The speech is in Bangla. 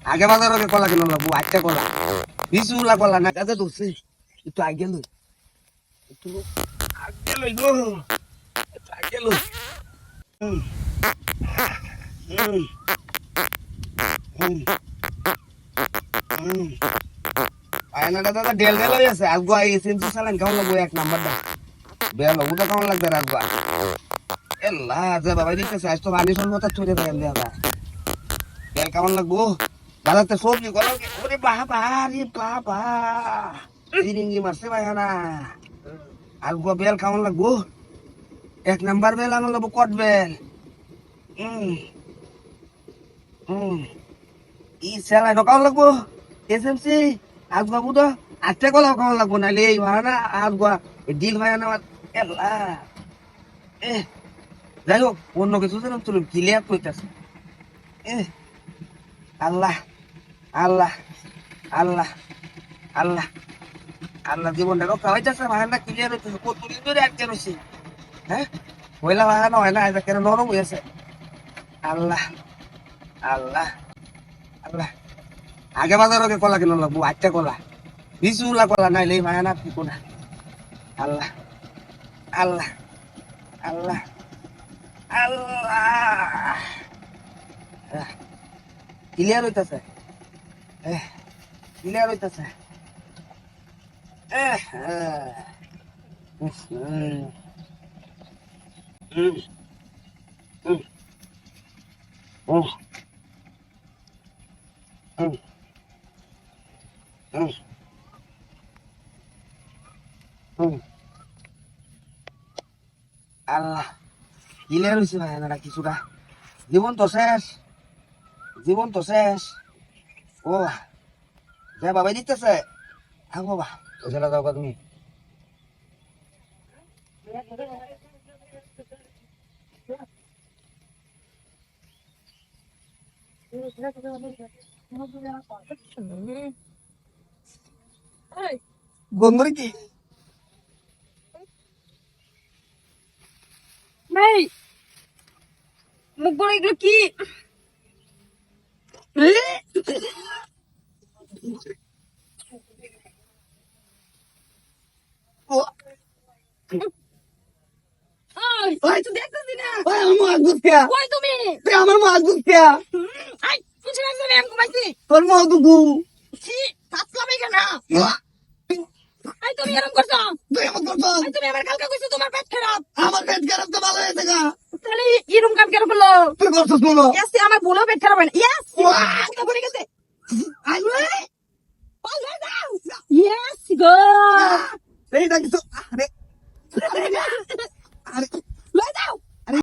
আগে বাজার আগে কলা কিনো লাগবো আটটা কলা বিশুলা কলা না কাজে ধরছে একটু আগে লই একটু আগে লই গো একটু আগে লই আয়নাটা দাদা ডেল ডেল হয়ে আছে আজগো এসএমসি চালান কেমন লাগবো এক নাম্বারটা বেল ওটা কেমন লাগবে আজগো এল্লা যে বাবা দিতেছে আজ তো পানি সর্বতা চলে যায় দাদা বেল কেমন লাগবো দাদা তো সবজি করো ওরে বাবা রে বাবা ইরিঙ্গি মারছে ভাই না আজগো বেল কেমন লাগবো এক নাম্বার বেল আনো লাগবো কট বেল ই সেলাই কেমন লাগবো এসএমসি আজগো বুঝো আটটা কলা কেমন লাগবো নাহলে এই ভাড়া না আজগো ডিল ভাই না এল্লা যাই হোক অন্য কিছু যেন চলুন ক্লিয়ার করতেছে আল্লাহ আল্লাহ আল্লাহ আল্লাহ আল্লাহ জীবনটা রক্ষা হইতেছে ভাড়াটা ক্লিয়ার হইতেছে কতদিন ধরে আটকে রয়েছে হ্যাঁ পয়লা ভাড়া হয় না এটা কেন নরম হয়েছে আল্লাহ আল্লাহ আল্লাহ আগে বাজার আগে কলা কিনো লাগবো আটটা কলা বিশুলা কলা নাইলে ভাড়া না কি কোনা আল্লাহ আল্লাহ আল্লাহ আল্লাহ ক্লিয়ার হইতেছে ক্লিয়ার হইতেছে আল্লাহ ক্লিয়ার হয়েছে ভাই না কিছুটা জীবন তো শেষ জীবন তো শেষ ও যা বাবাই দিতেছে বাবা ওইখানে যাও তুমি গন্ধরে কি ভাই মুখ বড় এগুলো কি দেখতেছি না কই তুমি আমার মাছ বুঝতে আই কিছু না আমি এম ঘুমাইছি তোর মা দুগু ছি পাতলামই কেন আই তুমি এরকম করছো তুই আমার করতো আই তুমি আমার কালকে কইছো তোমার পেট খারাপ আমার পেট খারাপ তো ভালো হয়েছে গা তাহলে এরকম কাম কেন করলো তুই করছিস বলো ইয়াস আমার বলো পেট খারাপ হয় না ইয়াস পড়ে গেছে আই ইয়াস গো এইটা কিছু আরে